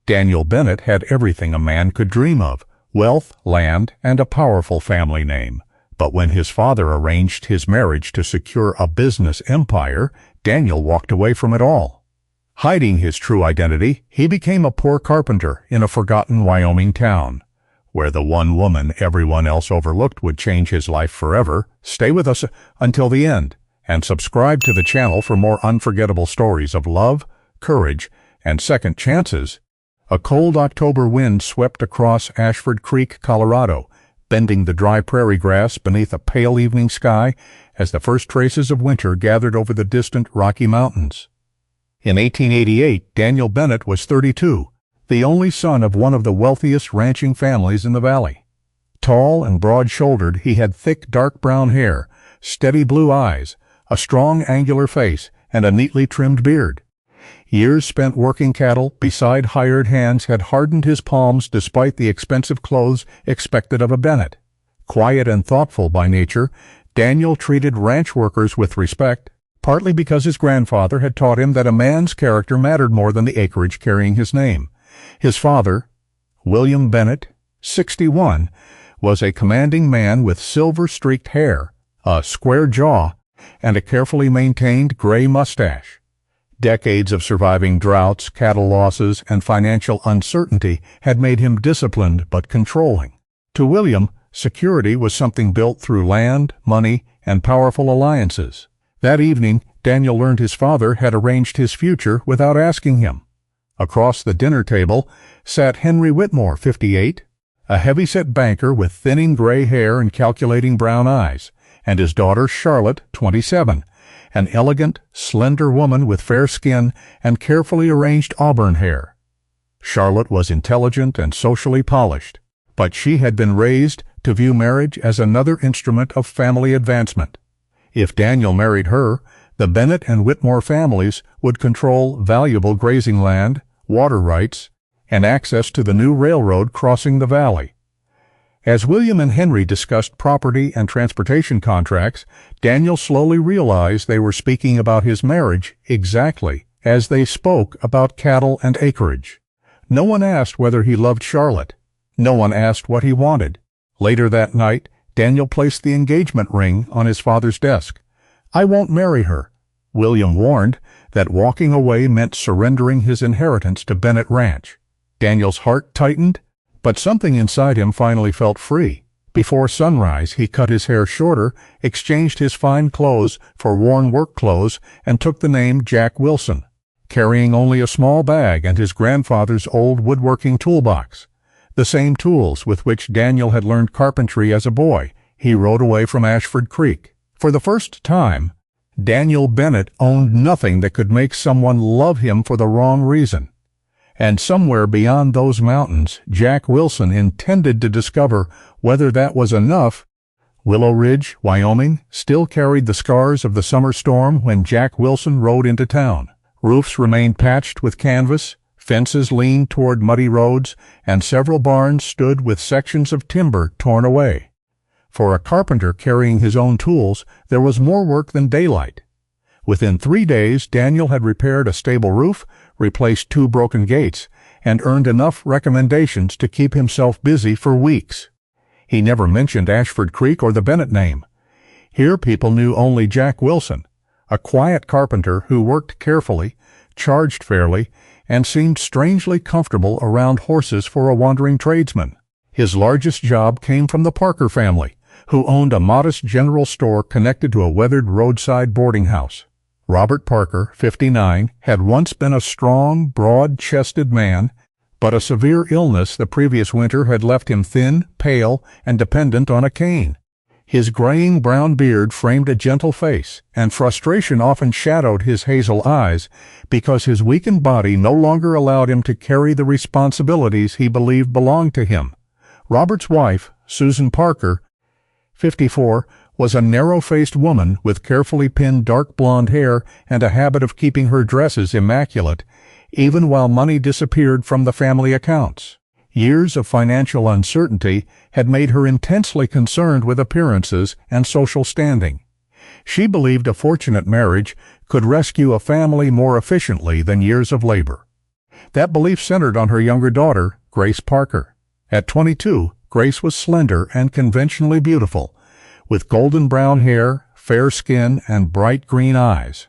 Daniel Bennett had everything a man could dream of: wealth, land, and a powerful family name. But when his father arranged his marriage to secure a business empire, Daniel walked away from it all. Hiding his true identity, he became a poor carpenter in a forgotten Wyoming town, where the one woman everyone else overlooked would change his life forever. Stay with us until the end, and subscribe to the channel for more unforgettable stories of love, courage, and second chances. A cold October wind swept across Ashford Creek, Colorado, bending the dry prairie grass beneath a pale evening sky as the first traces of winter gathered over the distant Rocky Mountains. In 1888, Daniel Bennett was 32, the only son of one of the wealthiest ranching families in the valley. Tall and broad-shouldered, he had thick dark brown hair, steady blue eyes, a strong angular face, and a neatly trimmed beard. Years spent working cattle beside hired hands had hardened his palms despite the expensive clothes expected of a Bennett. Quiet and thoughtful by nature, Daniel treated ranch workers with respect, partly because his grandfather had taught him that a man's character mattered more than the acreage carrying his name. His father, William Bennett, 61, was a commanding man with silver-streaked hair, a square jaw, and a carefully maintained gray mustache. Decades of surviving droughts, cattle losses, and financial uncertainty had made him disciplined but controlling. To William, security was something built through land, money, and powerful alliances. That evening, Daniel learned his father had arranged his future without asking him. Across the dinner table sat Henry Whitmore, 58, a heavy-set banker with thinning gray hair and calculating brown eyes, and his daughter Charlotte, 27, an elegant, slender woman with fair skin and carefully arranged auburn hair. Charlotte was intelligent and socially polished, but she had been raised to view marriage as another instrument of family advancement. If Daniel married her, the Bennett and Whitmore families would control valuable grazing land, water rights, and access to the new railroad crossing the valley. As William and Henry discussed property and transportation contracts, Daniel slowly realized they were speaking about his marriage exactly as they spoke about cattle and acreage. No one asked whether he loved Charlotte. No one asked what he wanted. Later that night, Daniel placed the engagement ring on his father's desk. "I won't marry her." William warned that walking away meant surrendering his inheritance to Bennett Ranch. Daniel's heart tightened, but something inside him finally felt free. Before sunrise, he cut his hair shorter, exchanged his fine clothes for worn work clothes, and took the name Jack Wilson, carrying only a small bag and his grandfather's old woodworking toolbox, the same tools with which Daniel had learned carpentry as a boy. He rode away from Ashford Creek. For the first time, Daniel Bennett owned nothing that could make someone love him for the wrong reason. And somewhere beyond those mountains, Jack Wilson intended to discover whether that was enough. Willow Ridge, Wyoming, still carried the scars of the summer storm when Jack Wilson rode into town. Roofs remained patched with canvas, fences leaned toward muddy roads, and several barns stood with sections of timber torn away. For a carpenter carrying his own tools, there was more work than daylight. Within 3 days, Daniel had repaired a stable roof, replaced 2 broken gates, and earned enough recommendations to keep himself busy for weeks. He never mentioned Ashford Creek or the Bennett name. Here people knew only Jack Wilson, a quiet carpenter who worked carefully, charged fairly, and seemed strangely comfortable around horses for a wandering tradesman. His largest job came from the Parker family, who owned a modest general store connected to a weathered roadside boarding house. Robert Parker, 59, had once been a strong, broad-chested man, but a severe illness the previous winter had left him thin, pale, and dependent on a cane. His graying brown beard framed a gentle face, and frustration often shadowed his hazel eyes because his weakened body no longer allowed him to carry the responsibilities he believed belonged to him. Robert's wife, Susan Parker, 54, was a narrow-faced woman with carefully pinned dark blonde hair and a habit of keeping her dresses immaculate, even while money disappeared from the family accounts. Years of financial uncertainty had made her intensely concerned with appearances and social standing. She believed a fortunate marriage could rescue a family more efficiently than years of labor. That belief centered on her younger daughter, Grace Parker. At 22, Grace was slender and conventionally beautiful, with golden brown hair, fair skin, and bright green eyes.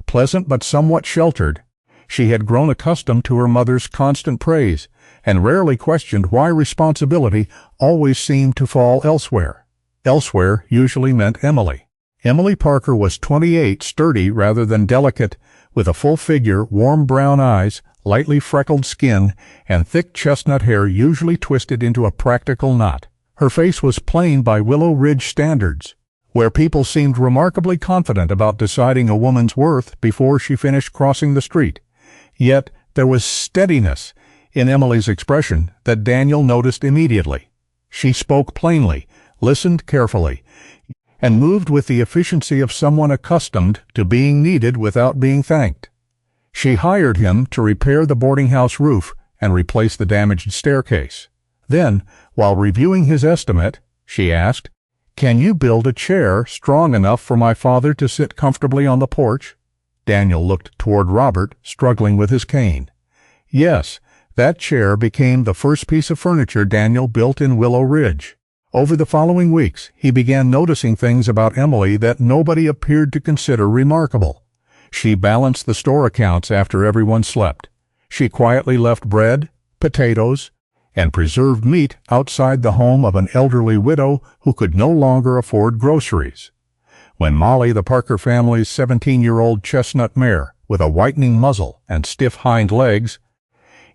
Pleasant but somewhat sheltered, she had grown accustomed to her mother's constant praise and rarely questioned why responsibility always seemed to fall elsewhere. Elsewhere usually meant Emily. Emily Parker was 28, sturdy rather than delicate, with a full figure, warm brown eyes, lightly freckled skin, and thick chestnut hair usually twisted into a practical knot. Her face was plain by Willow Ridge standards, where people seemed remarkably confident about deciding a woman's worth before she finished crossing the street. Yet there was steadiness in Emily's expression that Daniel noticed immediately. She spoke plainly, listened carefully, and moved with the efficiency of someone accustomed to being needed without being thanked. She hired him to repair the boarding house roof and replace the damaged staircase. Then, while reviewing his estimate, she asked, "Can you build a chair strong enough for my father to sit comfortably on the porch?" Daniel looked toward Robert, struggling with his cane. Yes, that chair became the first piece of furniture Daniel built in Willow Ridge. Over the following weeks, he began noticing things about Emily that nobody appeared to consider remarkable. She balanced the store accounts after everyone slept. She quietly left bread, potatoes, and preserved meat outside the home of an elderly widow who could no longer afford groceries. When Molly, the Parker family's 17-year-old chestnut mare, with a whitening muzzle and stiff hind legs,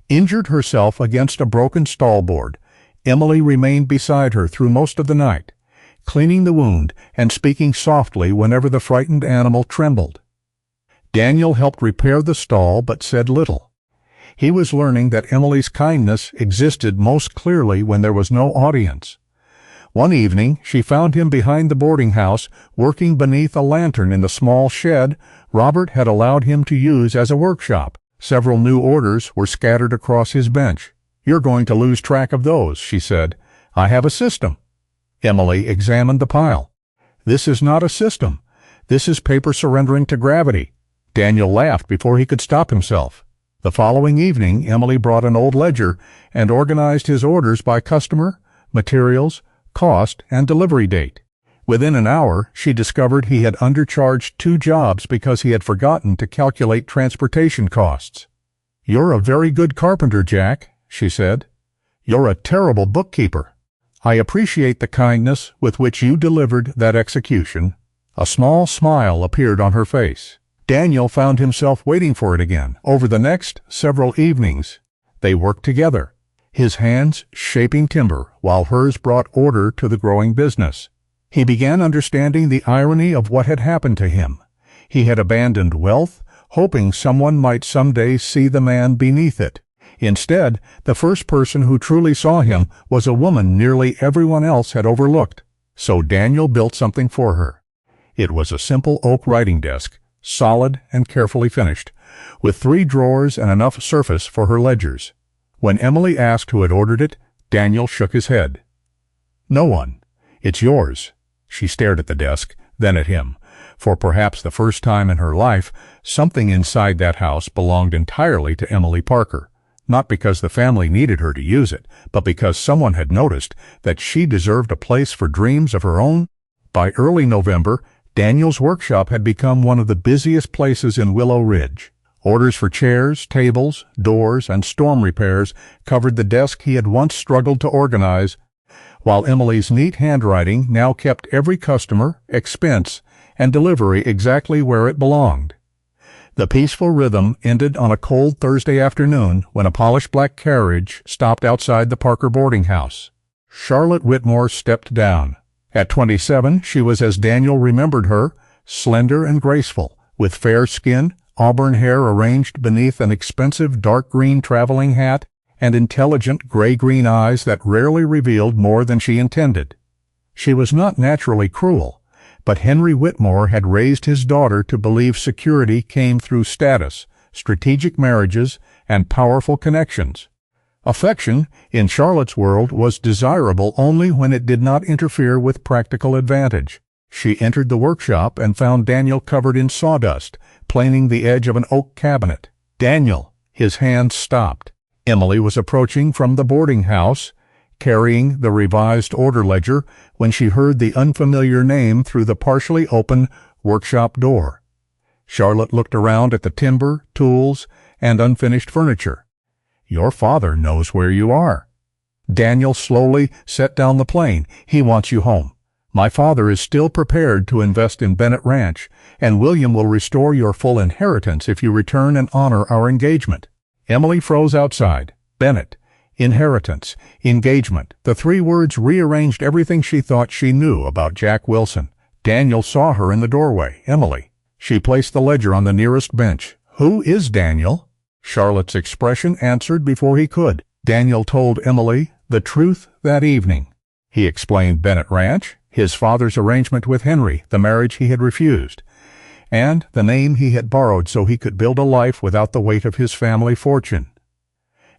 injured herself against a broken stall board, Emily remained beside her through most of the night, cleaning the wound and speaking softly whenever the frightened animal trembled. Daniel helped repair the stall but said little. He was learning that Emily's kindness existed most clearly when there was no audience. One evening, she found him behind the boarding house, working beneath a lantern in the small shed Robert had allowed him to use as a workshop. Several new orders were scattered across his bench. "You're going to lose track of those," she said. "I have a system." Emily examined the pile. "This is not a system. This is paper surrendering to gravity." Daniel laughed before he could stop himself. The following evening, Emily brought an old ledger and organized his orders by customer, materials, cost, and delivery date. Within an hour, she discovered he had undercharged 2 jobs because he had forgotten to calculate transportation costs. "You're a very good carpenter, Jack," she said. "You're a terrible bookkeeper. I appreciate the kindness with which you delivered that execution." A small smile appeared on her face. Daniel found himself waiting for it again. Over the next several evenings, they worked together, his hands shaping timber while hers brought order to the growing business. He began understanding the irony of what had happened to him. He had abandoned wealth, hoping someone might someday see the man beneath it. Instead, the first person who truly saw him was a woman nearly everyone else had overlooked. So Daniel built something for her. It was a simple oak writing desk, solid and carefully finished, with 3 drawers and enough surface for her ledgers. When Emily asked who had ordered it, Daniel shook his head. "No one. It's yours." She stared at the desk, then at him. For perhaps the first time in her life, something inside that house belonged entirely to Emily Parker. Not because the family needed her to use it, but because someone had noticed that she deserved a place for dreams of her own. By early November, Daniel's workshop had become one of the busiest places in Willow Ridge. Orders for chairs, tables, doors, and storm repairs covered the desk he had once struggled to organize, while Emily's neat handwriting now kept every customer, expense, and delivery exactly where it belonged. The peaceful rhythm ended on a cold Thursday afternoon when a polished black carriage stopped outside the Parker boarding house. Charlotte Whitmore stepped down. At 27, she was as Daniel remembered her, slender and graceful, with fair skin, auburn hair arranged beneath an expensive dark green traveling hat, and intelligent gray-green eyes that rarely revealed more than she intended. She was not naturally cruel, but Henry Whitmore had raised his daughter to believe security came through status, strategic marriages, and powerful connections. Affection, in Charlotte's world, was desirable only when it did not interfere with practical advantage. She entered the workshop and found Daniel covered in sawdust, planing the edge of an oak cabinet. "Daniel," His hand stopped. Emily was approaching from the boarding house, carrying the revised order ledger, when she heard the unfamiliar name through the partially open workshop door. Charlotte looked around at the timber, tools, and unfinished furniture. "Your father knows where you are." Daniel slowly set down the plane. "He wants you home. My father is still prepared to invest in Bennett Ranch, and William will restore your full inheritance if you return and honor our engagement." Emily froze outside. Bennett, inheritance, engagement. The three words rearranged everything she thought she knew about Jack Wilson. Daniel saw her in the doorway. "Emily." She placed the ledger on the nearest bench. "Who is Daniel?" Charlotte's expression answered before he could. Daniel told Emily the truth that evening. He explained Bennett Ranch, his father's arrangement with Henry, the marriage he had refused, and the name he had borrowed so he could build a life without the weight of his family fortune.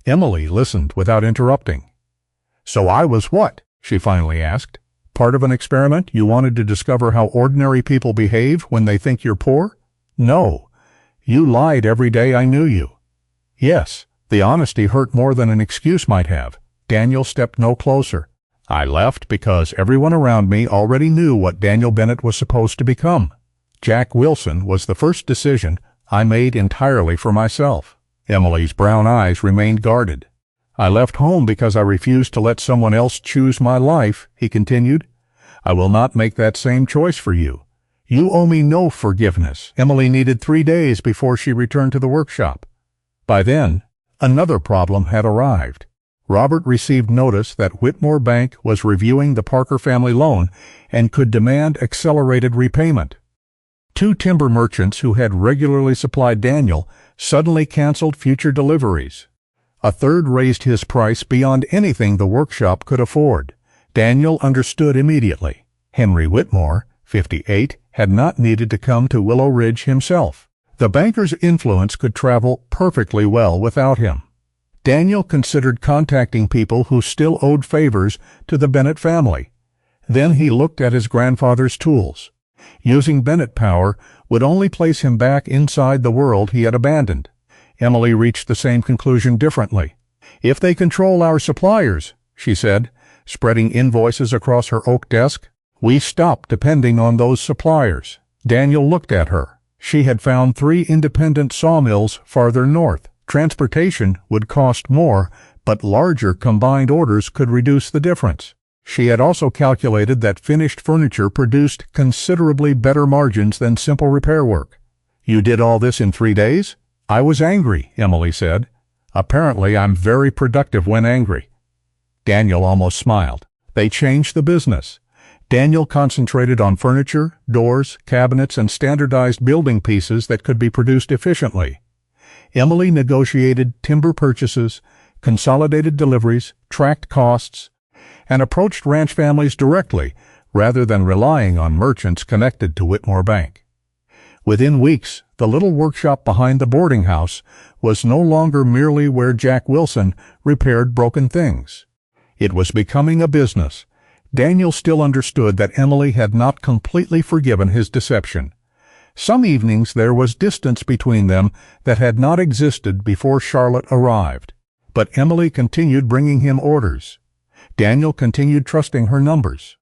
Emily listened without interrupting. "So I was what?" she finally asked. "Part of an experiment? You wanted to discover how ordinary people behave when they think you're poor?" "No. You lied every day I knew you." "Yes. The honesty hurt more than an excuse might have." Daniel stepped no closer. "I left because everyone around me already knew what Daniel Bennett was supposed to become. Jack Wilson was the first decision I made entirely for myself." Emily's brown eyes remained guarded. "I left home because I refused to let someone else choose my life," he continued. "I will not make that same choice for you. You owe me no forgiveness." Emily needed 3 days before she returned to the workshop. By then, another problem had arrived. Robert received notice that Whitmore Bank was reviewing the Parker family loan and could demand accelerated repayment. 2 timber merchants who had regularly supplied Daniel suddenly canceled future deliveries. A third raised his price beyond anything the workshop could afford. Daniel understood immediately. Henry Whitmore, 58, had not needed to come to Willow Ridge himself. The banker's influence could travel perfectly well without him. Daniel considered contacting people who still owed favors to the Bennett family. Then he looked at his grandfather's tools. Using Bennett power would only place him back inside the world he had abandoned. Emily reached the same conclusion differently. "If they control our suppliers," she said, spreading invoices across her oak desk, "we stop depending on those suppliers." Daniel looked at her. She had found 3 independent sawmills farther north. Transportation would cost more, but larger combined orders could reduce the difference. She had also calculated that finished furniture produced considerably better margins than simple repair work. "You did all this in 3 days?" "I was angry," Emily said. "Apparently I'm very productive when angry." Daniel almost smiled. They changed the business. Daniel concentrated on furniture, doors, cabinets, and standardized building pieces that could be produced efficiently. Emily negotiated timber purchases, consolidated deliveries, tracked costs, and approached ranch families directly rather than relying on merchants connected to Whitmore Bank. Within weeks, the little workshop behind the boarding house was no longer merely where Jack Wilson repaired broken things. It was becoming a business. Daniel still understood that Emily had not completely forgiven his deception. Some evenings there was distance between them that had not existed before Charlotte arrived. But Emily continued bringing him orders. Daniel continued trusting her numbers.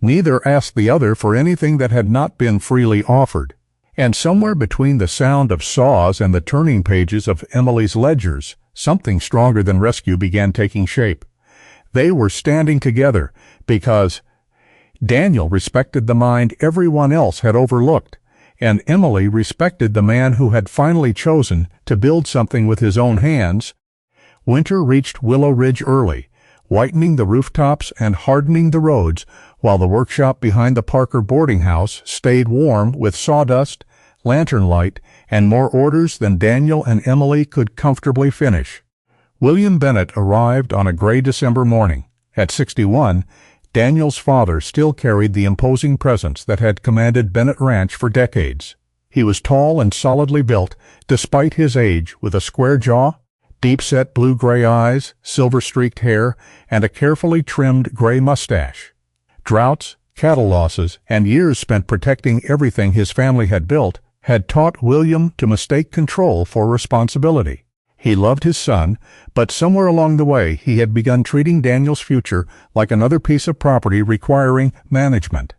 Neither asked the other for anything that had not been freely offered. And somewhere between the sound of saws and the turning pages of Emily's ledgers, something stronger than rescue began taking shape. They were standing together because Daniel respected the mind everyone else had overlooked, and Emily respected the man who had finally chosen to build something with his own hands. Winter reached Willow Ridge early, whitening the rooftops and hardening the roads, while the workshop behind the Parker boarding house stayed warm with sawdust, lantern light, and more orders than Daniel and Emily could comfortably finish. William Bennett arrived on a gray December morning. At 61, Daniel's father still carried the imposing presence that had commanded Bennett Ranch for decades. He was tall and solidly built, despite his age, with a square jaw, deep-set blue-gray eyes, silver-streaked hair, and a carefully trimmed gray mustache. Droughts, cattle losses, and years spent protecting everything his family had built had taught William to mistake control for responsibility. He loved his son, but somewhere along the way he had begun treating Daniel's future like another piece of property requiring management.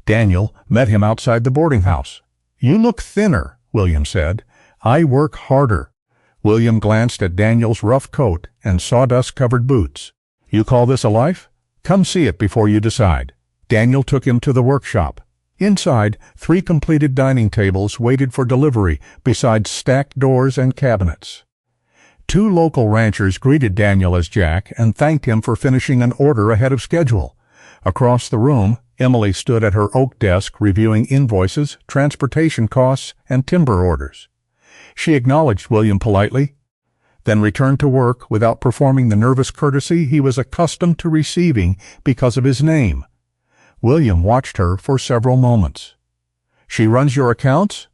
Daniel met him outside the boarding house. "You look thinner," William said. "I work harder." William glanced at Daniel's rough coat and sawdust-covered boots. "You call this a life? Come see it before you decide." Daniel took him to the workshop. Inside, 3 completed dining tables waited for delivery beside stacked doors and cabinets. 2 local ranchers greeted Daniel as Jack and thanked him for finishing an order ahead of schedule. Across the room, Emily stood at her oak desk reviewing invoices, transportation costs, and timber orders. She acknowledged William politely, then returned to work without performing the nervous courtesy he was accustomed to receiving because of his name. William watched her for several moments. "She runs your accounts?"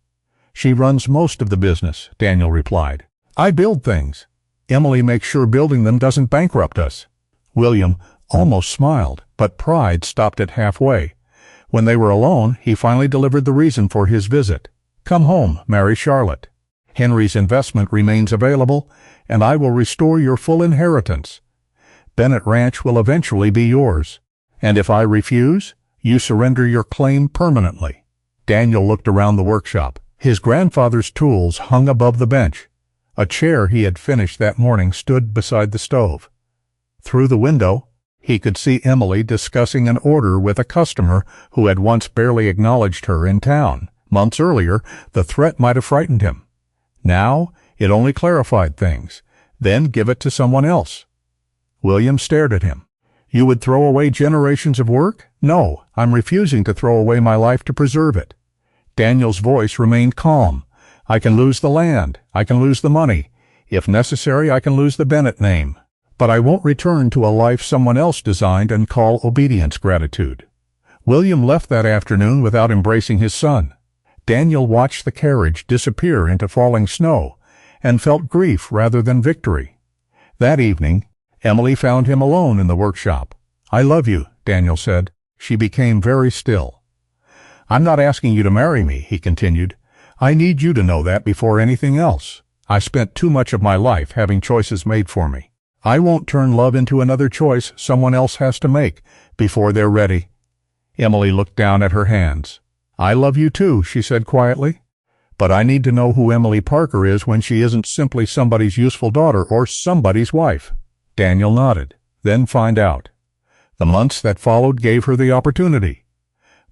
"She runs most of the business," Daniel replied. "I build things. Emily makes sure building them doesn't bankrupt us." William almost smiled, but pride stopped it halfway. When they were alone, he finally delivered the reason for his visit. "Come home, marry Charlotte. Henry's investment remains available, and I will restore your full inheritance. Bennett Ranch will eventually be yours. And if I refuse, you surrender your claim permanently." Daniel looked around the workshop. His grandfather's tools hung above the bench. A chair he had finished that morning stood beside the stove. Through the window, he could see Emily discussing an order with a customer who had once barely acknowledged her in town. Months earlier, the threat might have frightened him. Now, it only clarified things. Then give it to someone else. William stared at him. "You would throw away generations of work?" "No, I'm refusing to throw away my life to preserve it." Daniel's voice remained calm. "I can lose the land. I can lose the money. If necessary, I can lose the Bennett name. But I won't return to a life someone else designed and call obedience gratitude." William left that afternoon without embracing his son. Daniel watched the carriage disappear into falling snow and felt grief rather than victory. That evening, Emily found him alone in the workshop. "I love you," Daniel said. She became very still. "I'm not asking you to marry me," he continued. "I need you to know that before anything else. I spent too much of my life having choices made for me. I won't turn love into another choice someone else has to make before they're ready." Emily looked down at her hands. "I love you too," she said quietly. "But I need to know who Emily Parker is when she isn't simply somebody's useful daughter or somebody's wife." Daniel nodded. "Then find out." The months that followed gave her the opportunity.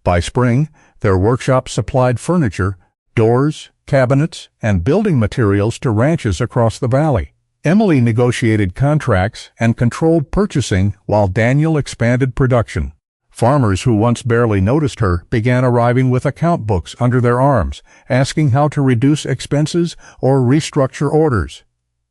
By spring, their workshop supplied furniture, doors, cabinets, and building materials to ranches across the valley. Emily negotiated contracts and controlled purchasing while Daniel expanded production. Farmers who once barely noticed her began arriving with account books under their arms, asking how to reduce expenses or restructure orders.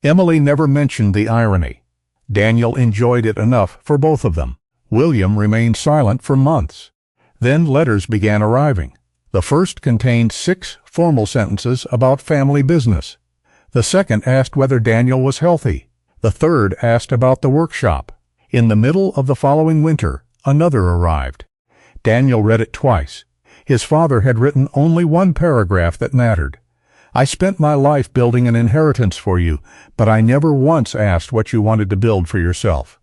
Emily never mentioned the irony. Daniel enjoyed it enough for both of them. William remained silent for months. Then letters began arriving. The first contained 6 formal sentences about family business. The second asked whether Daniel was healthy. The third asked about the workshop. In the middle of the following winter, another arrived. Daniel read it twice. His father had written only one paragraph that mattered. "I spent my life building an inheritance for you, but I never once asked what you wanted to build for yourself."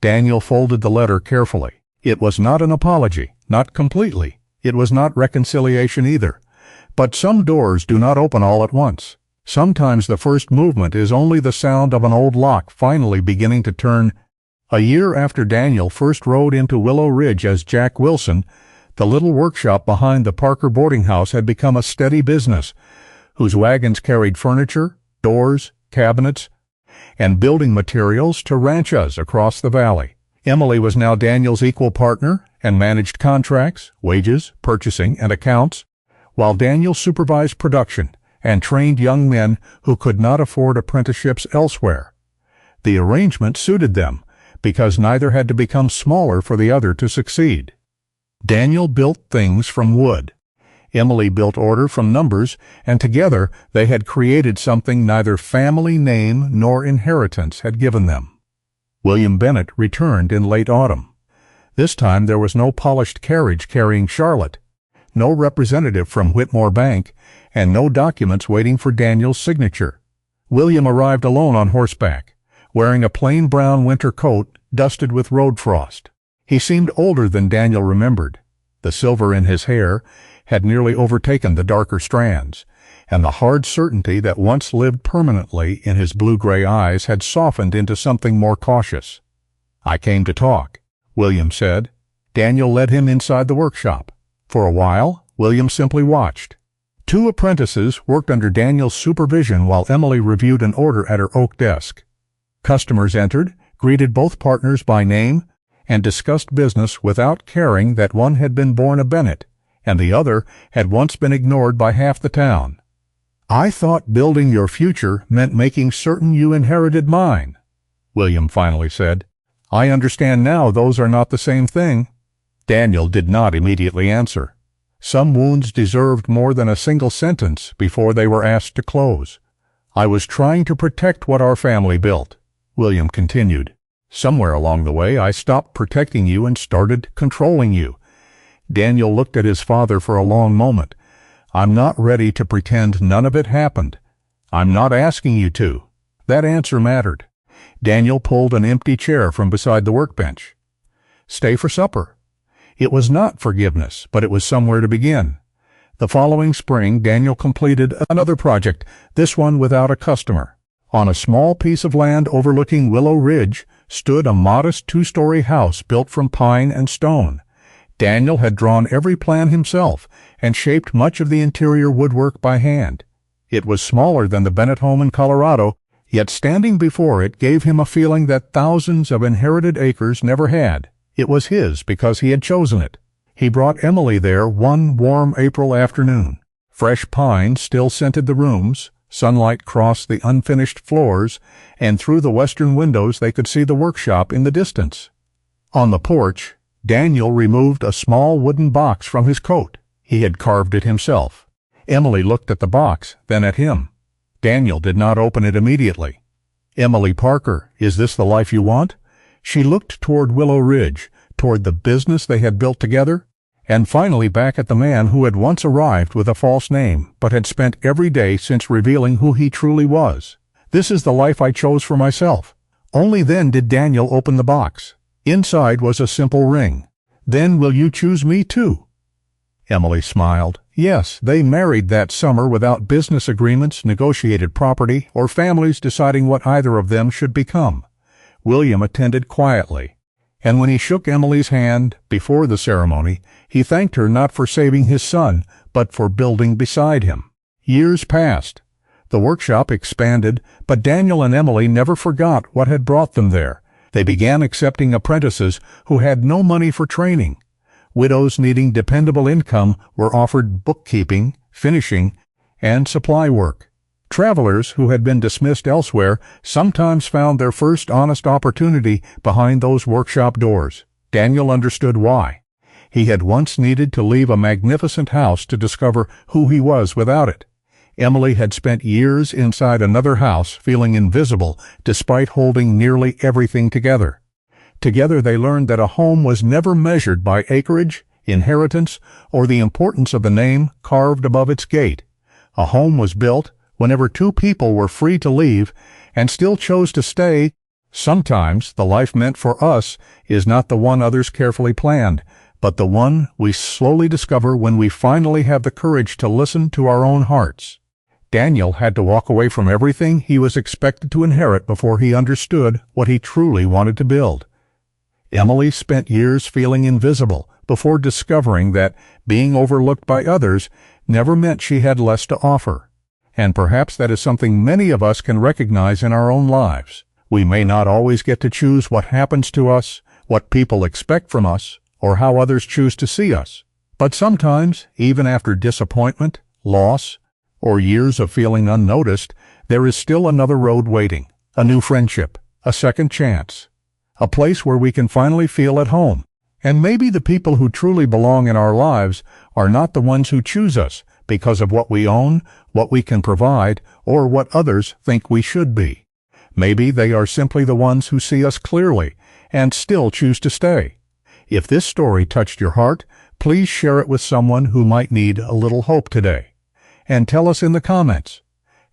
Daniel folded the letter carefully. It was not an apology, not completely. It was not reconciliation either. But some doors do not open all at once. Sometimes the first movement is only the sound of an old lock finally beginning to turn. A year after Daniel first rode into Willow Ridge as Jack Wilson, the little workshop behind the Parker boarding house had become a steady business, whose wagons carried furniture, doors, cabinets, and building materials to ranchas across the valley. Emily was now Daniel's equal partner and managed contracts, wages, purchasing, and accounts, while Daniel supervised production and trained young men who could not afford apprenticeships elsewhere. The arrangement suited them, because neither had to become smaller for the other to succeed. Daniel built things from wood. Emily built order from numbers, and together they had created something neither family name nor inheritance had given them. William Bennett returned in late autumn. This time there was no polished carriage carrying Charlotte, no representative from Whitmore Bank, and no documents waiting for Daniel's signature. William arrived alone on horseback, wearing a plain brown winter coat dusted with road frost. He seemed older than Daniel remembered. The silver in his hair had nearly overtaken the darker strands, and the hard certainty that once lived permanently in his blue-gray eyes had softened into something more cautious. "I came to talk," William said. Daniel led him inside the workshop. For a while, William simply watched. 2 apprentices worked under Daniel's supervision while Emily reviewed an order at her oak desk. Customers entered, greeted both partners by name, and discussed business without caring that one had been born a Bennett, and the other had once been ignored by half the town. "I thought building your future meant making certain you inherited mine," William finally said. "I understand now those are not the same thing." Daniel did not immediately answer. Some wounds deserved more than a single sentence before they were asked to close. "I was trying to protect what our family built," William continued. "Somewhere along the way I stopped protecting you and started controlling you." Daniel looked at his father for a long moment. "I'm not ready to pretend none of it happened. I'm not asking you to." That answer mattered. Daniel pulled an empty chair from beside the workbench. "Stay for supper." It was not forgiveness, but it was somewhere to begin. The following spring, Daniel completed another project, this one without a customer. On a small piece of land overlooking Willow Ridge stood a modest 2-story house built from pine and stone. Daniel had drawn every plan himself and shaped much of the interior woodwork by hand. It was smaller than the Bennett home in Colorado, yet standing before it gave him a feeling that thousands of inherited acres never had. It was his because he had chosen it. He brought Emily there one warm April afternoon. Fresh pine still scented the rooms, sunlight crossed the unfinished floors, and through the western windows they could see the workshop in the distance. On the porch, Daniel removed a small wooden box from his coat. He had carved it himself. Emily looked at the box, then at him. Daniel did not open it immediately. "Emily Parker, is this the life you want?" She looked toward Willow Ridge, toward the business they had built together, and finally back at the man who had once arrived with a false name, but had spent every day since revealing who he truly was. "This is the life I chose for myself." Only then did Daniel open the box. Inside was a simple ring. "Then will you choose me too?" Emily smiled. Yes, they married that summer without business agreements, negotiated property, or families deciding what either of them should become. William attended quietly, and when he shook Emily's hand before the ceremony, he thanked her not for saving his son, but for building beside him. Years passed. The workshop expanded, but Daniel and Emily never forgot what had brought them there. They began accepting apprentices who had no money for training. Widows needing dependable income were offered bookkeeping, finishing, and supply work. Travelers who had been dismissed elsewhere sometimes found their first honest opportunity behind those workshop doors. Daniel understood why. He had once needed to leave a magnificent house to discover who he was without it. Emily had spent years inside another house feeling invisible despite holding nearly everything together. Together they learned that a home was never measured by acreage, inheritance, or the importance of the name carved above its gate. A home was built whenever 2 people were free to leave and still chose to stay. Sometimes the life meant for us is not the one others carefully planned, but the one we slowly discover when we finally have the courage to listen to our own hearts. Daniel had to walk away from everything he was expected to inherit before he understood what he truly wanted to build. Emily spent years feeling invisible before discovering that being overlooked by others never meant she had less to offer. And perhaps that is something many of us can recognize in our own lives. We may not always get to choose what happens to us, what people expect from us, or how others choose to see us. But sometimes, even after disappointment, loss, or years of feeling unnoticed, there is still another road waiting, a new friendship, a second chance, a place where we can finally feel at home. And maybe the people who truly belong in our lives are not the ones who choose us because of what we own, what we can provide, or what others think we should be. Maybe they are simply the ones who see us clearly and still choose to stay. If this story touched your heart, please share it with someone who might need a little hope today. And tell us in the comments,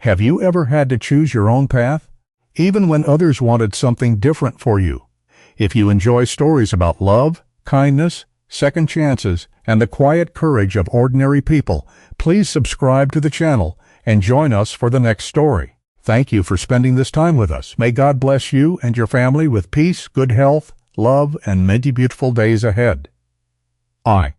Have you ever had to choose your own path, even when others wanted something different for you? If you enjoy stories about love, kindness, second chances, and the quiet courage of ordinary people, please subscribe to the channel and join us for the next story. Thank you for spending this time with us. May God bless you and your family with peace, good health, love, and many beautiful days ahead. I